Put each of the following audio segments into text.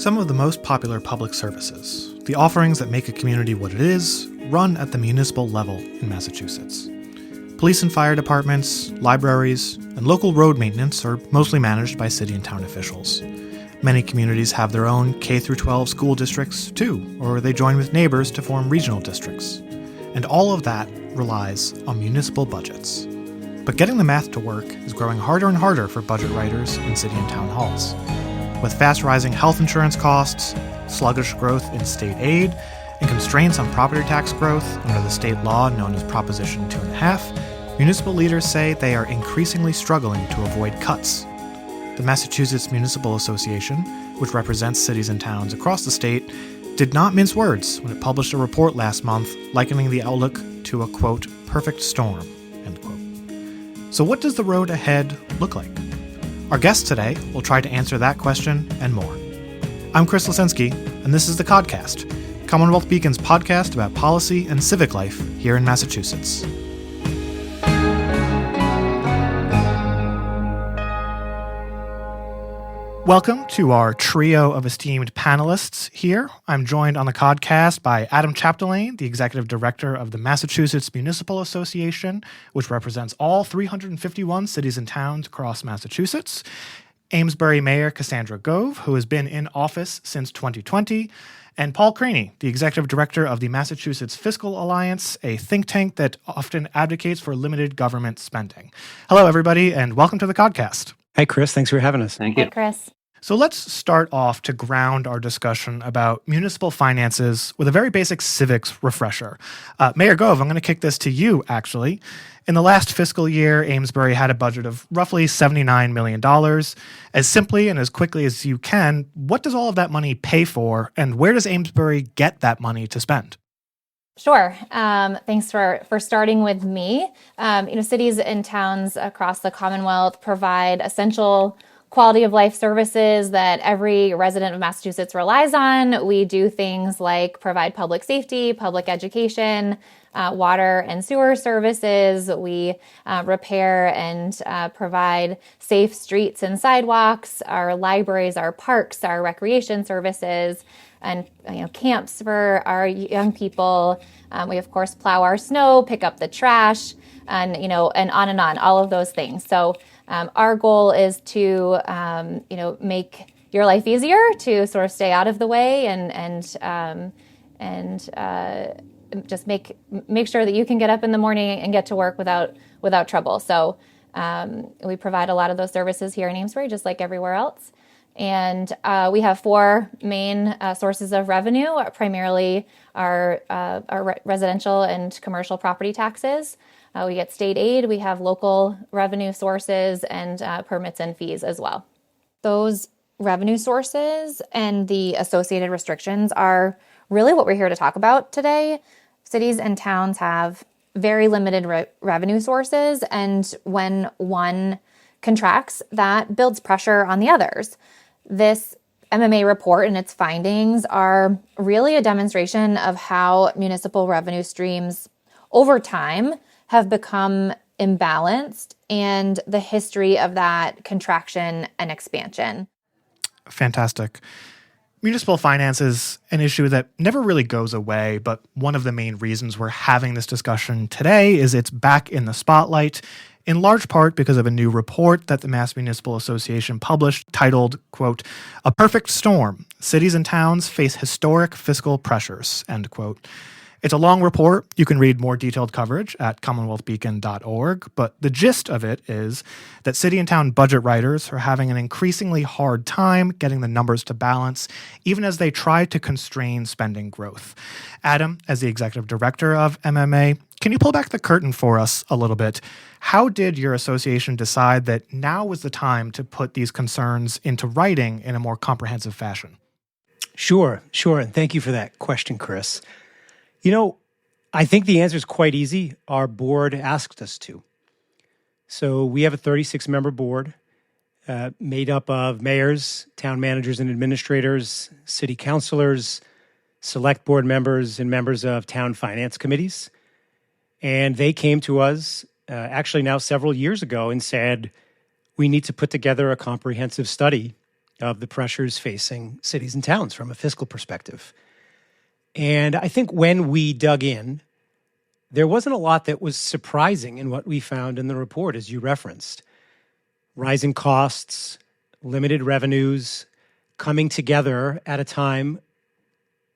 Some of the most popular public services, the offerings that make a community what it is, run at the municipal level in Massachusetts. Police and fire departments, libraries, and local road maintenance are mostly managed by city and town officials. Many communities have their own K-12 school districts, too, or they join with neighbors to form regional districts. And all of that relies on municipal budgets. But getting the math to work is growing harder and harder for budget writers in city and town halls. With fast rising health insurance costs, sluggish growth in state aid, and constraints on property tax growth under the state law known as Proposition 2.5, municipal leaders say they are increasingly struggling to avoid cuts. The Massachusetts Municipal Association, which represents cities and towns across the state, did not mince words when it published a report last month likening the outlook to a, quote, perfect storm, end quote. So what does the road ahead look like? Our guest today will try to answer that question and more. I'm Chris Lisinski, and this is the Codcast, CommonWealth Beacon's podcast about policy and civic life here in Massachusetts. Welcome to our trio of esteemed panelists here. I'm joined on the Codcast by Adam Chapdelaine, the Executive Director of the Massachusetts Municipal Association, which represents all 351 cities and towns across Massachusetts, Amesbury Mayor Kassandra Gove, who has been in office since 2020, and Paul Craney, the Executive Director of the Massachusetts Fiscal Alliance, a think tank that often advocates for limited government spending. Hello, everybody, and welcome to the Codcast. Hi, Chris. Thanks for having us. Thank you. Hi, Chris. So let's start off to ground our discussion about municipal finances with a very basic civics refresher. Mayor Gove, I'm going to kick this to you, actually. In the last fiscal year, Amesbury had a budget of roughly $79 million. As simply and as quickly as you can, what does all of that money pay for, and where does Amesbury get that money to spend? Sure. Thanks for starting with me. Cities and towns across the Commonwealth provide essential quality of life services that every resident of Massachusetts relies on. We do things like provide public safety, public education, water and sewer services. We repair and provide safe streets and sidewalks, our libraries, our parks, our recreation services, and camps for our young people. We of course plow our snow, pick up the trash, and on and on, all of those things. So our goal is to make your life easier, to sort of stay out of the way and just make sure that you can get up in the morning and get to work without trouble. So we provide a lot of those services here in Amesbury, just like everywhere else. And we have four main sources of revenue, primarily our residential and commercial property taxes. We get state aid, we have local revenue sources, and permits and fees as well. Those revenue sources and the associated restrictions are really what we're here to talk about today. Cities and towns have very limited revenue sources, and when one contracts, that builds pressure on the others. This MMA report and its findings are really a demonstration of how municipal revenue streams over time have become imbalanced and the history of that contraction and expansion. Fantastic. Municipal finance is an issue that never really goes away, but one of the main reasons we're having this discussion today is it's back in the spotlight, in large part because of a new report that the Mass Municipal Association published titled, quote, "A Perfect Storm. Cities and Towns Face Historic Fiscal Pressures," end quote. It's a long report. You can read more detailed coverage at CommonWealthBeacon.org, but the gist of it is that city and town budget writers are having an increasingly hard time getting the numbers to balance, even as they try to constrain spending growth. Adam, as the executive director of MMA, can you pull back the curtain for us a little bit? How did your association decide that now was the time to put these concerns into writing in a more comprehensive fashion? Sure. And thank you for that question, Chris. I think the answer is quite easy. Our board asked us to. So we have a 36-member board made up of mayors, town managers and administrators, city councilors, select board members, and members of town finance committees. And they came to us actually now several years ago and said, we need to put together a comprehensive study of the pressures facing cities and towns from a fiscal perspective. And I think when we dug in, there wasn't a lot that was surprising in what we found in the report, as you referenced. Rising costs, limited revenues, coming together at a time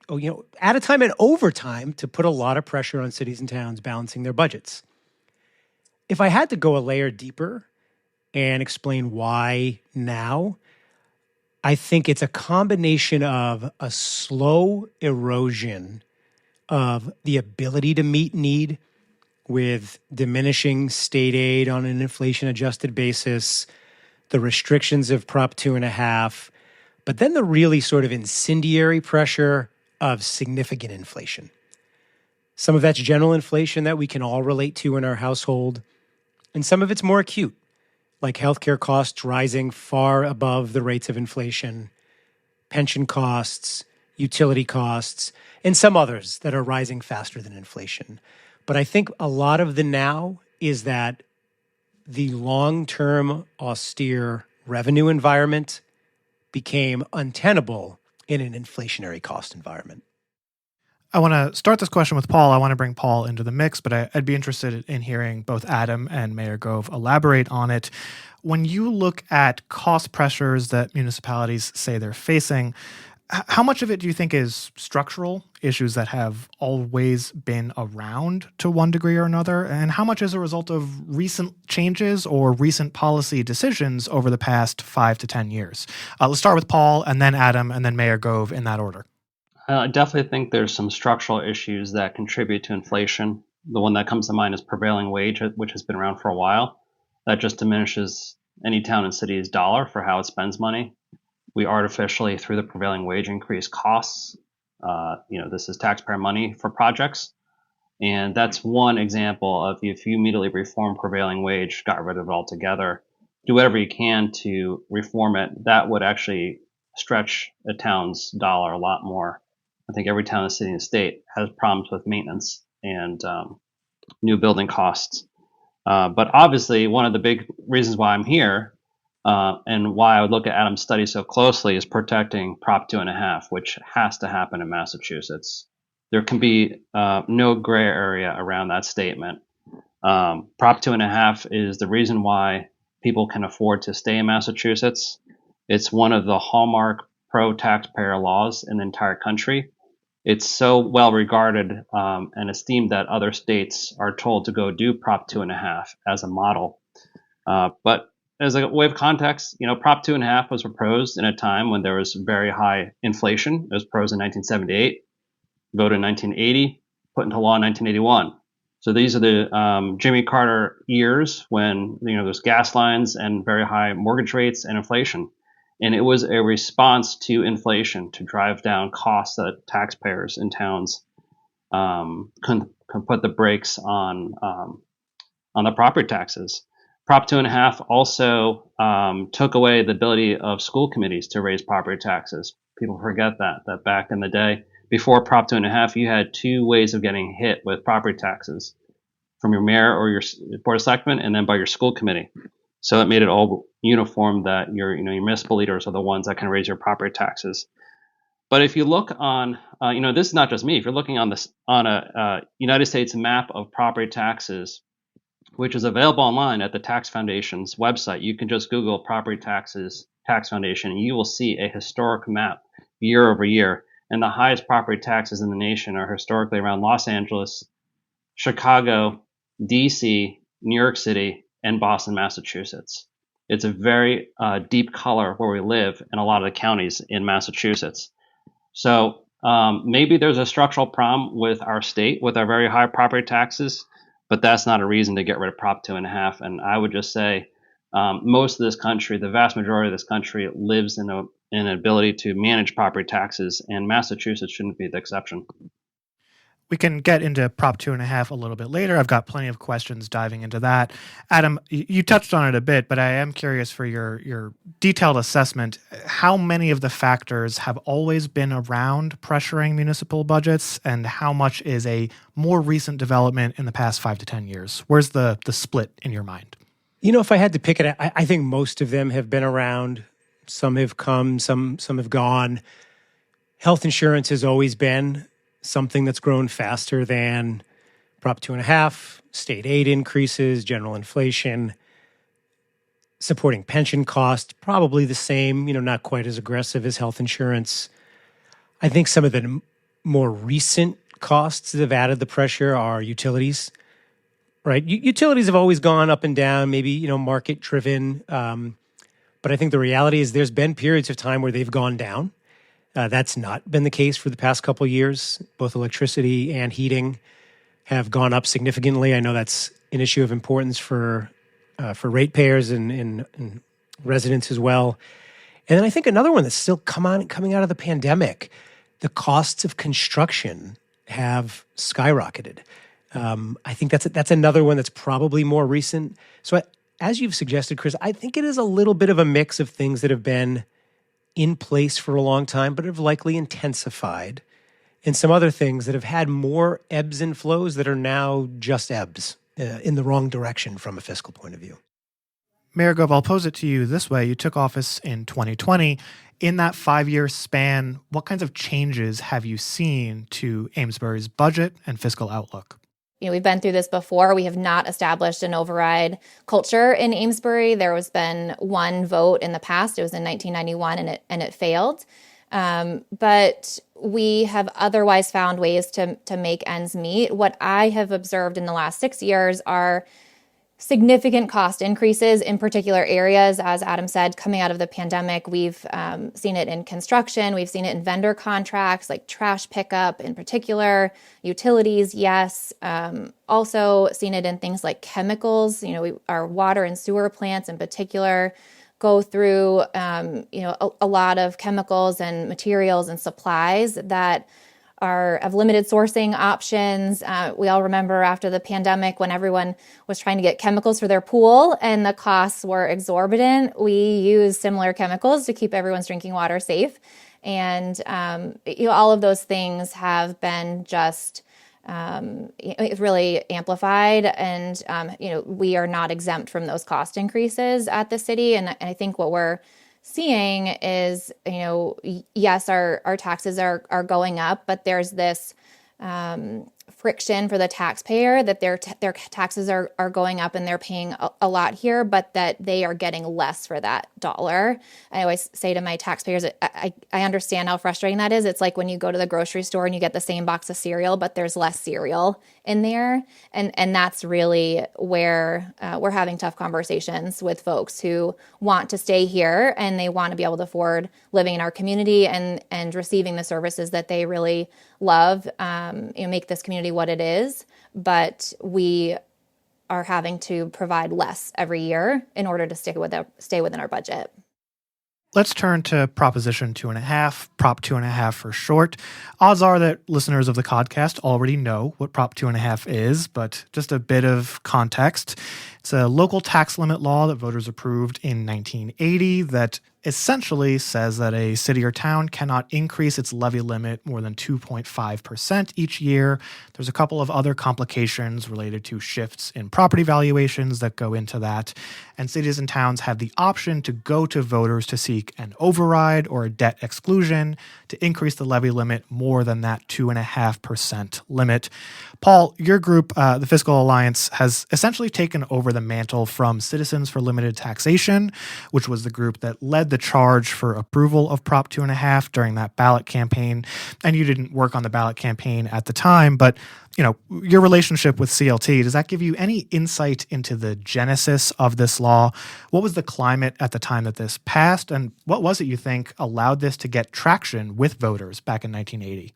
and over time to put a lot of pressure on cities and towns balancing their budgets. If I had to go a layer deeper and explain why now, I think it's a combination of a slow erosion of the ability to meet need with diminishing state aid on an inflation-adjusted basis, the restrictions of Prop 2.5, but then the really sort of incendiary pressure of significant inflation. Some of that's general inflation that we can all relate to in our household, and some of it's more acute, like healthcare costs rising far above the rates of inflation, pension costs, utility costs, and some others that are rising faster than inflation. But I think a lot of the now is that the long-term austere revenue environment became untenable in an inflationary cost environment. I want to start this question with Paul. I want to bring Paul into the mix, but I'd be interested in hearing both Adam and Mayor Gove elaborate on it. When you look at cost pressures that municipalities say they're facing, how much of it do you think is structural issues that have always been around to one degree or another? And how much is a result of recent changes or recent policy decisions over the past 5 to 10 years? Let's start with Paul and then Adam and then Mayor Gove in that order. I definitely think there's some structural issues that contribute to inflation. The one that comes to mind is prevailing wage, which has been around for a while. That just diminishes any town and city's dollar for how it spends money. We artificially, through the prevailing wage, increase costs. This is taxpayer money for projects. And that's one example of if you immediately reform prevailing wage, got rid of it altogether, do whatever you can to reform it, that would actually stretch a town's dollar a lot more. I think every town, city, and state has problems with maintenance and new building costs. But obviously, one of the big reasons why I'm here and why I would look at Adam's study so closely is protecting Prop 2.5, which has to happen in Massachusetts. There can be no gray area around that statement. Prop 2.5 is the reason why people can afford to stay in Massachusetts. It's one of the hallmark pro-taxpayer laws in the entire country. It's so well regarded and esteemed that other states are told to go do Prop 2.5 as a model. But as a way of context, Prop 2.5 was proposed in a time when there was very high inflation. It was proposed in 1978, voted in 1980, put into law in 1981. So these are the Jimmy Carter years when there's gas lines and very high mortgage rates and inflation. And it was a response to inflation to drive down costs that taxpayers in towns can put the brakes on the property taxes. Prop 2.5 also took away the ability of school committees to raise property taxes. People forget that back in the day, before Prop 2.5, you had two ways of getting hit with property taxes, from your mayor or your board of selectmen, and then by your school committee. So it made it all uniform that your municipal leaders are the ones that can raise your property taxes. But if you look on, this is not just me. If you're looking on a United States map of property taxes, which is available online at the Tax Foundation's website, you can just Google property taxes, Tax Foundation, and you will see a historic map year over year. And the highest property taxes in the nation are historically around Los Angeles, Chicago, DC, New York City, and Boston, Massachusetts. It's a very deep color where we live in a lot of the counties in Massachusetts. So maybe there's a structural problem with our state, with our very high property taxes, but that's not a reason to get rid of Prop 2.5. And I would just say most of this country, the vast majority of this country, lives in an ability to manage property taxes, and Massachusetts shouldn't be the exception. We can get into Prop 2.5 a little bit later. I've got plenty of questions diving into that. Adam, you touched on it a bit, but I am curious for your detailed assessment. How many of the factors have always been around pressuring municipal budgets, and how much is a more recent development in the past 5 to 10 years? Where's the split in your mind? If I had to pick it, I think most of them have been around Some have come, some have gone. Health insurance has always been something that's grown faster than Prop 2.5, state aid increases, general inflation, supporting pension costs, probably the same, not quite as aggressive as health insurance. I think some of the more recent costs that have added the pressure are utilities, right? Utilities have always gone up and down, maybe, market driven. But I think the reality is there's been periods of time where they've gone down. That's not been the case for the past couple of years. Both electricity and heating have gone up significantly. I know that's an issue of importance for ratepayers and residents as well. And then I think another one that's still coming out of the pandemic, the costs of construction have skyrocketed. I think that's another one that's probably more recent. So as you've suggested, Chris, I think it is a little bit of a mix of things that have been in place for a long time, but have likely intensified, and some other things that have had more ebbs and flows that are now just ebbs in the wrong direction from a fiscal point of view. Mayor Gove, I'll pose it to you this way. You took office in 2020. In that 5-year span, what kinds of changes have you seen to Amesbury's budget and fiscal outlook? We've been through this before. We have not established an override culture in Amesbury. There has been one vote in the past. It was in 1991, and it failed. But we have otherwise found ways to make ends meet. What I have observed in the last 6 years are significant cost increases in particular areas. As Adam said, coming out of the pandemic, we've seen it in construction. We've seen it in vendor contracts like trash pickup in particular, utilities, yes. Also seen it in things like chemicals. Our water and sewer plants in particular go through, a lot of chemicals and materials and supplies that are of limited sourcing options. We all remember after the pandemic when everyone was trying to get chemicals for their pool and the costs were exorbitant. We use similar chemicals to keep everyone's drinking water safe. And all of those things have been just really amplified. And, we are not exempt from those cost increases at the city. And I think what we're seeing is, yes, our taxes are going up, but there's this friction for the taxpayer that their taxes are going up and they're paying a lot here, but that they are getting less for that dollar. I always say to my taxpayers, I understand how frustrating that is. It's like when you go to the grocery store and you get the same box of cereal, but there's less cereal in there. And that's really where we're having tough conversations with folks who want to stay here and they want to be able to afford living in our community and receiving the services that they really love, make this community what it is, but we are having to provide less every year in order to stay within our budget. Let's turn to Proposition 2.5, Prop 2.5 for short. Odds are that listeners of the Codcast already know what Prop 2.5 is, but just a bit of context. It's a local tax limit law that voters approved in 1980 that essentially says that a city or town cannot increase its levy limit more than 2.5% each year. There's a couple of other complications related to shifts in property valuations that go into that. And cities and towns have the option to go to voters to seek an override or a debt exclusion to increase the levy limit more than that 2.5% limit. Paul, your group, the Fiscal Alliance, has essentially taken over the mantle from Citizens for Limited Taxation, which was the group that led the charge for approval of Prop 2.5 during that ballot campaign. And you didn't work on the ballot campaign at the time, but your relationship with CLT, does that give you any insight into the genesis of this law? What was the climate at the time that this passed? And what was it you think allowed this to get traction with voters back in 1980?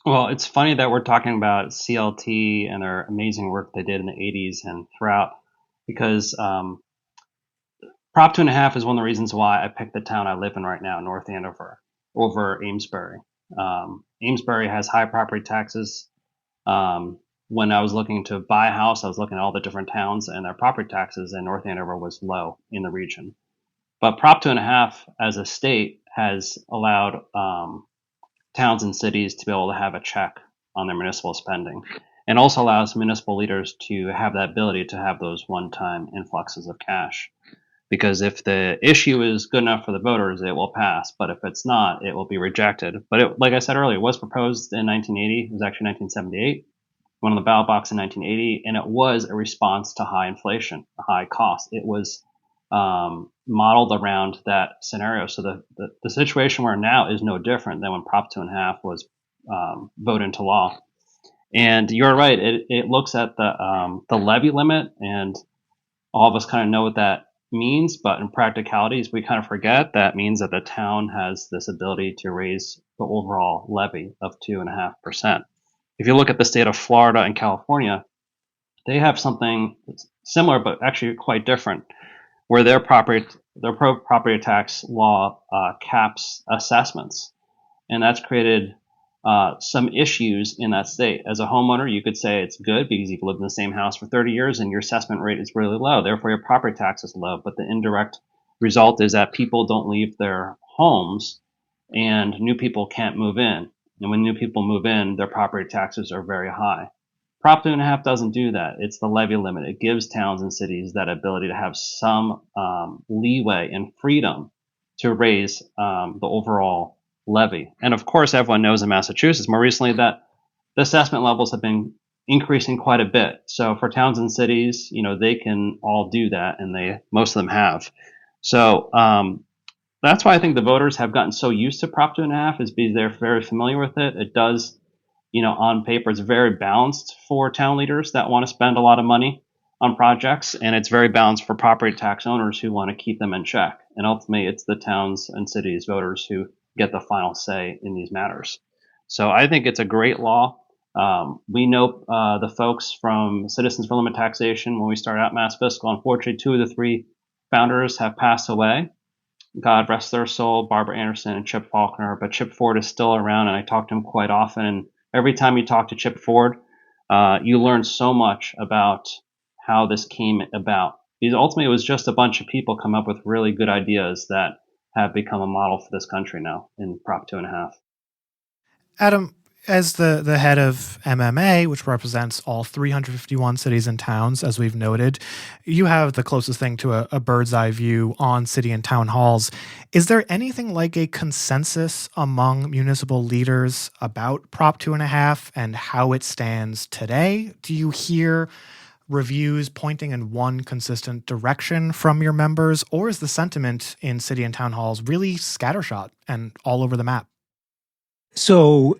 Well, it's funny that we're talking about CLT and their amazing work they did in the 80s and throughout, because Prop 2.5 is one of the reasons why I picked the town I live in right now, North Andover, over Amesbury. Amesbury has high property taxes. When I was looking to buy a house, I was looking at all the different towns, and their property taxes in North Andover was low in the region. But Prop 2.5 as a state has allowed towns and cities to be able to have a check on their municipal spending, and also allows municipal leaders to have that ability to have those one-time influxes of cash. because if the issue is good enough for the voters, it will pass. But if it's not, it will be rejected. But like I said earlier, it was proposed in 1980. It was actually 1978, went on the ballot box in 1980, and it was a response to high inflation, high cost. It was modeled around that scenario. So the situation we're in now is no different than when Prop 2.5 was voted into law. And you're right. It looks at the levy limit, and all of us kind of know what that means. But in practicalities, we kind of forget that means that the town has this ability to raise the overall levy of 2.5%. If you look at the state of Florida and California, they have something similar, but actually quite different, where their property tax law caps assessments, and that's created some issues in that state. As a homeowner, you could say it's good because you've lived in the same house for 30 years and your assessment rate is really low. Therefore, your property tax is low. But the indirect result is that people don't leave their homes and new people can't move in. And when new people move in, their property taxes are very high. Prop 2.5 doesn't do that. It's the levy limit. It gives towns and cities that ability to have some leeway and freedom to raise the overall levy. And of course, everyone knows in Massachusetts more recently that the assessment levels have been increasing quite a bit. So for towns and cities, they can all do that, and most of them have. So that's why I think the voters have gotten so used to Prop 2.5 is because they're very familiar with it. It does, on paper, it's very balanced for town leaders that want to spend a lot of money on projects, and it's very balanced for property tax owners who want to keep them in check. And ultimately, it's the towns and cities voters who get the final say in these matters. So I think it's a great law. We know the folks from Citizens for Limited Taxation when we started out Mass Fiscal. Unfortunately, 2 of the 3 founders have passed away. God rest their soul, Barbara Anderson and Chip Faulkner. But Chip Ford is still around, and I talk to him quite often. And every time you talk to Chip Ford, you learn so much about how this came about. Because ultimately, it was just a bunch of people come up with really good ideas that have become a model for this country now in Prop 2.5. Adam, as the head of MMA, which represents all 351 cities and towns, as we've noted, you have the closest thing to a bird's eye view on city and town halls. Is there anything like a consensus among municipal leaders about Prop 2.5 and how it stands today? Do you hear reviews pointing in one consistent direction from your members, or is the sentiment in city and town halls really scattershot and all over the map? So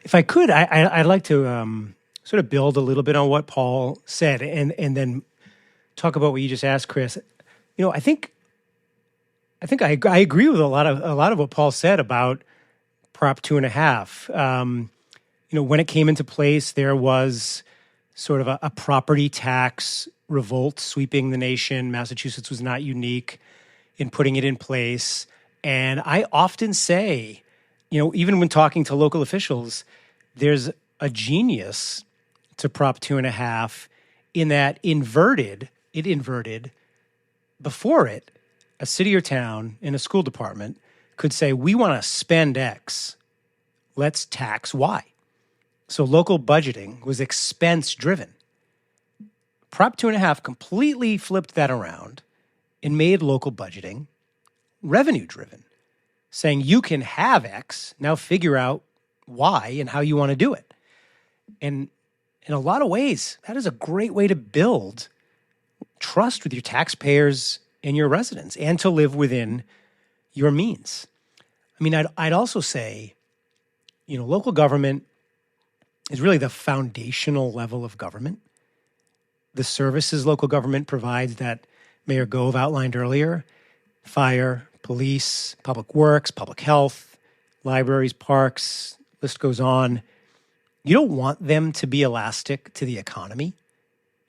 if I could, I'd like to sort of build a little bit on what Paul said and then talk about what you just asked, Chris. I think I agree with a lot of what Paul said about Prop 2.5. When it came into place, there was sort of a property tax revolt sweeping the nation. Massachusetts was not unique in putting it in place. And I often say, even when talking to local officials, there's a genius to Prop 2.5 in that it inverted before it, a city or town in a school department could say, we want to spend X, let's tax Y. So local budgeting was expense driven. Prop 2.5 completely flipped that around and made local budgeting revenue driven, saying you can have X, now figure out Y and how you want to do it. And in a lot of ways, that is a great way to build trust with your taxpayers and your residents and to live within your means. I mean, I'd also say, local government is really the foundational level of government. The services local government provides that Mayor Gove outlined earlier, fire, police, public works, public health, libraries, parks, list goes on. You don't want them to be elastic to the economy.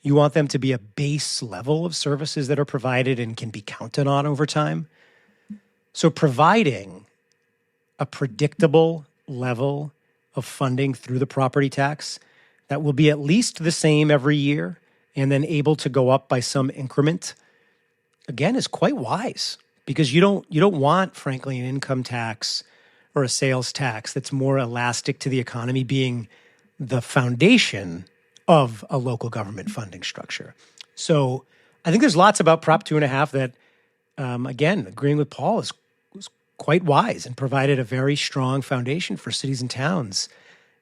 You want them to be a base level of services that are provided and can be counted on over time. So providing a predictable level of funding through the property tax that will be at least the same every year and then able to go up by some increment, again, is quite wise because you don't want, frankly, an income tax or a sales tax that's more elastic to the economy being the foundation of a local government funding structure. So I think there's lots about Prop 2.5 that again, agreeing with Paul, was quite wise and provided a very strong foundation for cities and towns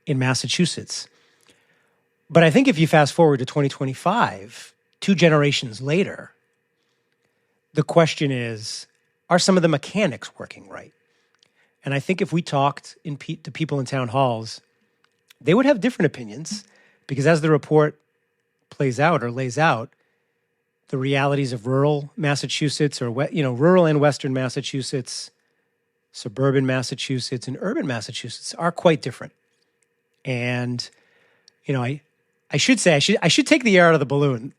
in Massachusetts. But I think if you fast forward to 2025, 2 generations later, the question is, are some of the mechanics working right? And I think if we talked to people in town halls, they would have different opinions, because as the report lays out, the realities of rural Massachusetts, or rural and western Massachusetts, suburban Massachusetts, and urban Massachusetts are quite different. And I should say I should take the air out of the balloon.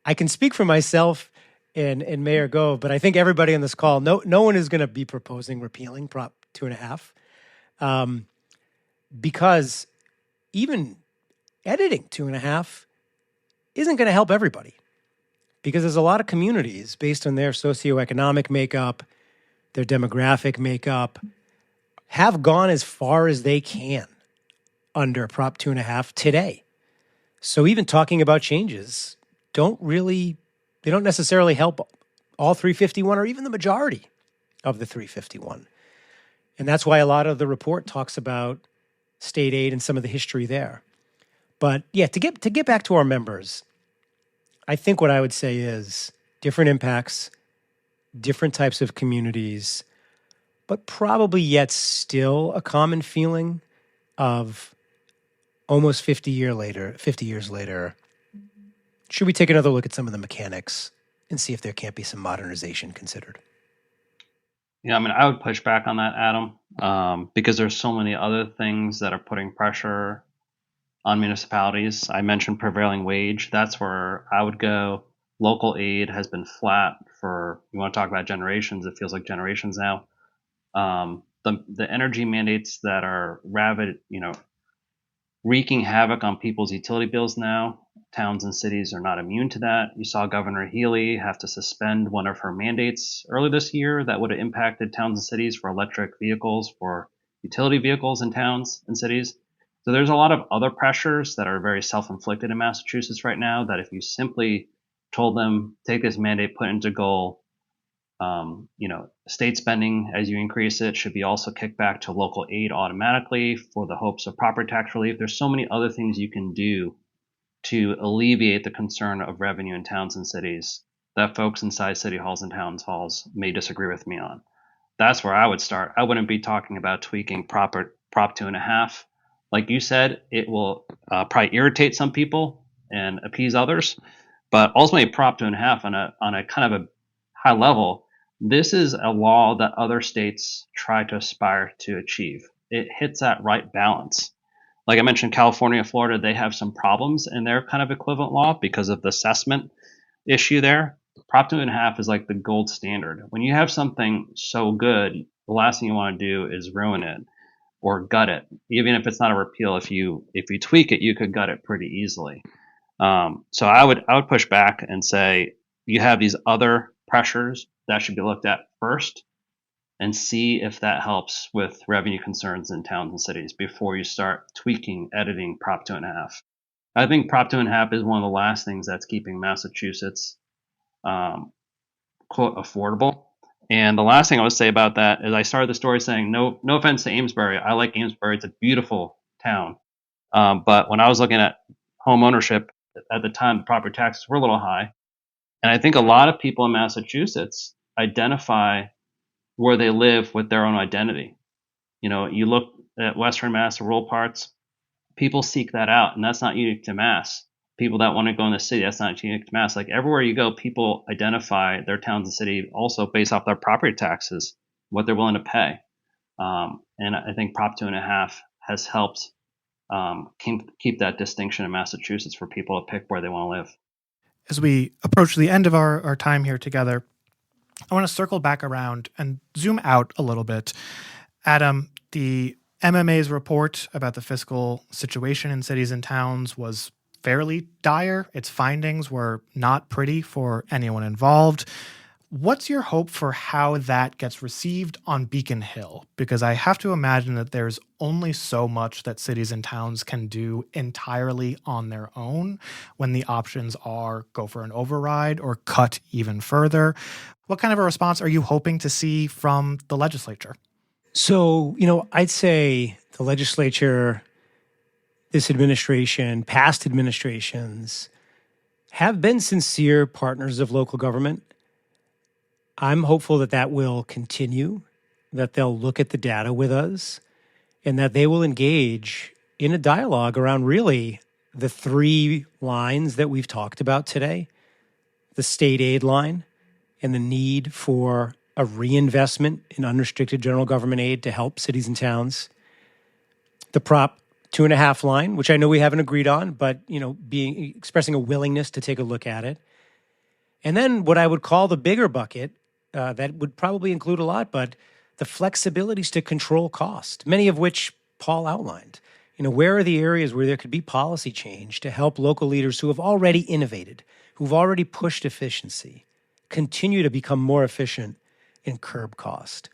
I can speak for myself and Mayor Gove, but I think everybody on this call, no one is going to be proposing repealing Prop 2.5, because even editing 2.5 isn't going to help everybody, because there's a lot of communities based on their socioeconomic makeup, their demographic makeup, have gone as far as they can under Prop 2.5 today. So even talking about changes don't necessarily help all 351 or even the majority of the 351. And that's why a lot of the report talks about state aid and some of the history there. But yeah, to get back to our members, I think what I would say is different impacts, different types of communities, but probably yet still a common feeling of almost 50 years later, should we take another look at some of the mechanics and see if there can't be some modernization considered? Yeah, I would push back on that, Adam, because there's so many other things that are putting pressure on municipalities. I mentioned prevailing wage. That's where I would go. Local aid has been flat for, you want to talk about generations, it feels like generations now. The energy mandates that are wreaking havoc on people's utility bills now. Towns and cities are not immune to that. You saw Governor Healy have to suspend one of her mandates early this year that would have impacted towns and cities for electric vehicles, for utility vehicles in towns and cities. So there's a lot of other pressures that are very self-inflicted in Massachusetts right now, that if you simply told them, take this mandate, put it into goal, state spending as you increase it should be also kicked back to local aid automatically for the hopes of property tax relief. There's so many other things you can do to alleviate the concern of revenue in towns and cities that folks inside city halls and town halls may disagree with me on. That's where I would start. I wouldn't be talking about tweaking Prop 2.5. Like you said, it will probably irritate some people and appease others, but ultimately Prop 2.5 on a kind of a high level, this is a law that other states try to aspire to achieve. It hits that right balance. Like I mentioned, California and Florida, they have some problems in their kind of equivalent law because of the assessment issue there. Prop 2.5 is like the gold standard. When you have something so good, the last thing you want to do is ruin it or gut it. Even if it's not a repeal, if you tweak it, you could gut it pretty easily. So I would push back and say you have these other pressures that should be looked at first, and see if that helps with revenue concerns in towns and cities before you start tweaking, editing Prop 2.5. I think Prop 2.5 is one of the last things that's keeping Massachusetts, quote, affordable. And the last thing I would say about that is I started the story saying, no offense to Amesbury. I like Amesbury. It's a beautiful town. But when I was looking at home ownership at the time, the property taxes were a little high. And I think a lot of people in Massachusetts identify where they live with their own identity. You look at Western Mass, the rural parts, people seek that out, and that's not unique to Mass. People that want to go in the city, that's not unique to Mass. Like everywhere you go, people identify their towns and city also based off their property taxes, what they're willing to pay. And I think Prop 2.5 has helped keep that distinction in Massachusetts for people to pick where they want to live. As we approach the end of our time here together, I want to circle back around and zoom out a little bit. Adam, the MMA's report about the fiscal situation in cities and towns was fairly dire. Its findings were not pretty for anyone involved. What's your hope for how that gets received on Beacon Hill? Because I have to imagine that there's only so much that cities and towns can do entirely on their own when the options are go for an override or cut even further. What kind of a response are you hoping to see from the legislature? So, I'd say the legislature, this administration, past administrations have been sincere partners of local government. I'm hopeful that that will continue, that they'll look at the data with us, and that they will engage in a dialogue around really the three lines that we've talked about today: the state aid line and the need for a reinvestment in unrestricted general government aid to help cities and towns, the Prop 2.5 line, which I know we haven't agreed on, but expressing a willingness to take a look at it, and then what I would call the bigger bucket that would probably include a lot, but the flexibilities to control cost, many of which Paul outlined. Where are the areas where there could be policy change to help local leaders who have already innovated, who've already pushed efficiency, continue to become more efficient and curb cost?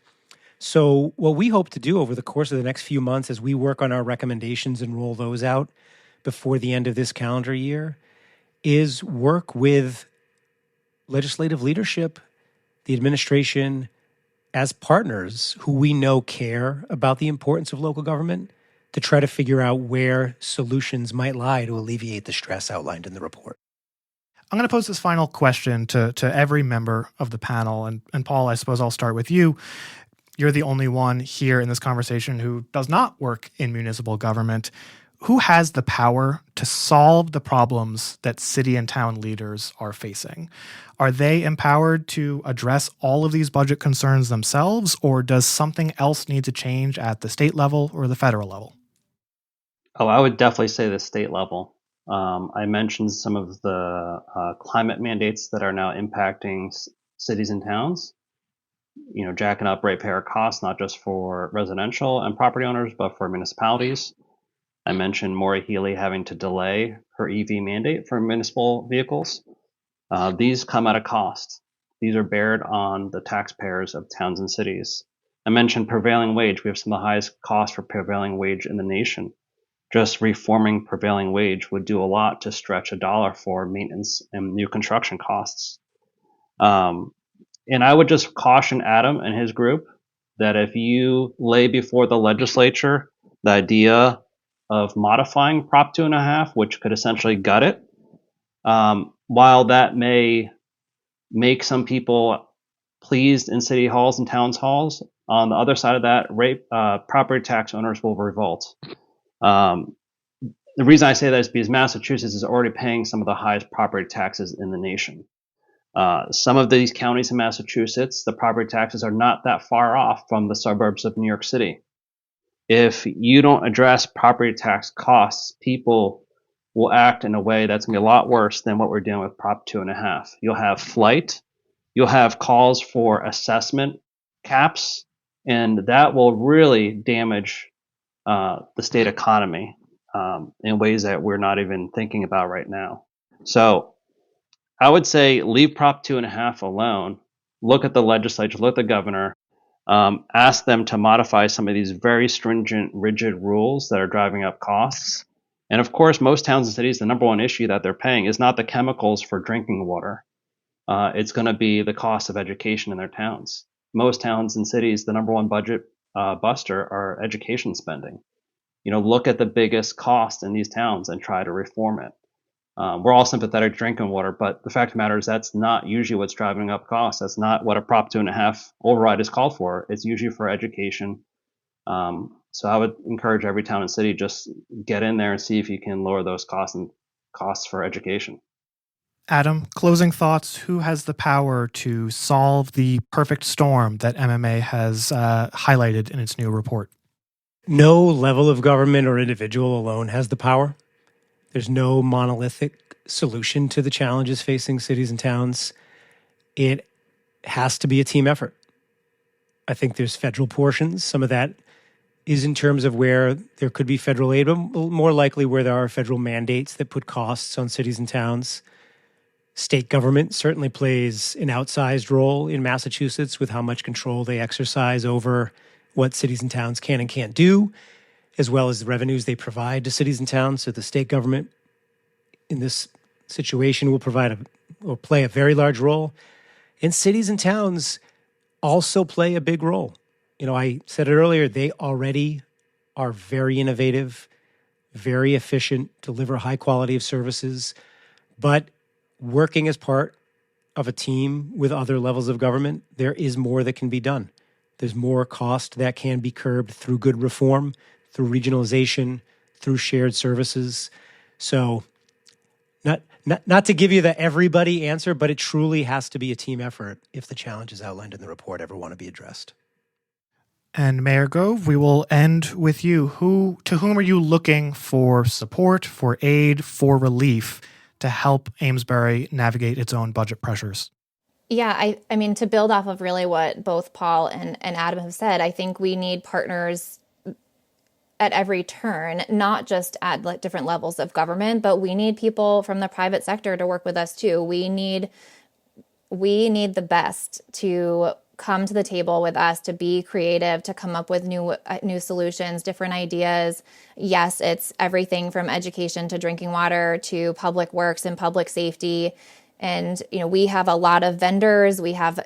So what we hope to do over the course of the next few months as we work on our recommendations and roll those out before the end of this calendar year is work with legislative leadership, the administration, as partners who we know care about the importance of local government, to try to figure out where solutions might lie to alleviate the stress outlined in the report. I'm going to pose this final question to every member of the panel. And Paul, I suppose I'll start with you. You're the only one here in this conversation who does not work in municipal government. Who has the power to solve the problems that city and town leaders are facing? Are they empowered to address all of these budget concerns themselves, or does something else need to change at the state level or the federal level? Oh, I would definitely say the state level. I mentioned some of the climate mandates that are now impacting cities and towns, jacking up ratepayer costs, not just for residential and property owners, but for municipalities. I mentioned Maura Healey having to delay her EV mandate for municipal vehicles. These come at a cost. These are bared on the taxpayers of towns and cities. I mentioned prevailing wage. We have some of the highest costs for prevailing wage in the nation. Just reforming prevailing wage would do a lot to stretch $1 for maintenance and new construction costs. And I would just caution Adam and his group that if you lay before the legislature the idea of modifying Prop 2.5, which could essentially gut it, while that may make some people pleased in city halls and towns halls, on the other side of that, property tax owners will revolt. The reason I say that is because Massachusetts is already paying some of the highest property taxes in the nation. Some of these counties in Massachusetts, the property taxes are not that far off from the suburbs of New York City. If you don't address property tax costs, people will act in a way that's going to be a lot worse than what we're doing with Prop 2.5. You'll have flight, you'll have calls for assessment caps, and that will really damage the state economy in ways that we're not even thinking about right now. So I would say leave Prop 2.5 alone. Look at the legislature, look at the governor, ask them to modify some of these very stringent, rigid rules that are driving up costs. And of course, most towns and cities, the number one issue that they're paying is not the chemicals for drinking water. It's going to be the cost of education in their towns. Most towns and cities, the number one budget buster are education spending. Look at the biggest cost in these towns and try to reform it. We're all sympathetic to drinking water, but the fact of the matter is that's not usually what's driving up costs. That's not what a Prop 2.5 override is called for. It's usually for education. So I would encourage every town and city just get in there and see if you can lower those costs for education. Adam, closing thoughts. Who has the power to solve the perfect storm that MMA has highlighted in its new report? No level of government or individual alone has the power. There's no monolithic solution to the challenges facing cities and towns. It has to be a team effort. I think there's federal portions. Some of that is in terms of where there could be federal aid, but more likely where there are federal mandates that put costs on cities and towns. State government certainly plays an outsized role in Massachusetts with how much control they exercise over what cities and towns can and can't do, as well as the revenues they provide to cities and towns. So the state government in this situation will play a very large role. And cities and towns also play a big role. I said it earlier, they already are very innovative, very efficient, deliver high quality of services, but working as part of a team with other levels of government, there is more that can be done. There's more cost that can be curbed through good reform, through regionalization, through shared services. So not to give you the everybody answer, but it truly has to be a team effort if the challenges outlined in the report ever want to be addressed. And Mayor Gove, we will end with you. To whom are you looking for support, for aid, for relief to help Amesbury navigate its own budget pressures? Yeah, I mean, to build off of really what both Paul and Adam have said, I think we need partners at every turn, not just at different levels of government, but we need people from the private sector to work with us too. We need the best to come to the table with us, to be creative, to come up with new solutions, different ideas. Yes, it's everything from education to drinking water to public works and public safety. And, we have a lot of vendors. We have,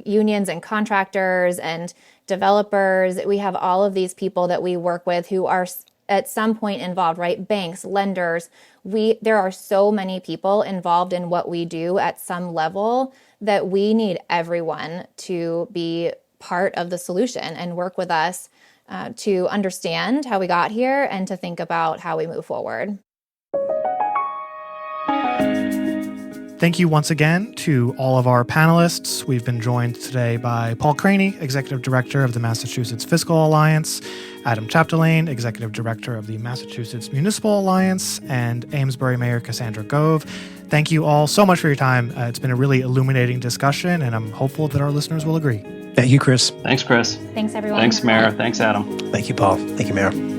unions and contractors and developers. We have all of these people that we work with who are at some point involved, right? Banks, lenders. There are so many people involved in what we do at some level that we need everyone to be part of the solution and work with us to understand how we got here and to think about how we move forward. Thank you once again to all of our panelists. We've been joined today by Paul Craney, Executive Director of the Massachusetts Fiscal Alliance, Adam Chapdelaine, Executive Director of the Massachusetts Municipal Alliance, and Amesbury Mayor Kassandra Gove. Thank you all so much for your time. It's been a really illuminating discussion, and I'm hopeful that our listeners will agree. Thank you, Chris. Thanks, Chris. Thanks, everyone. Thanks, Mayor. Thanks, Adam. Thank you, Paul. Thank you, Mayor.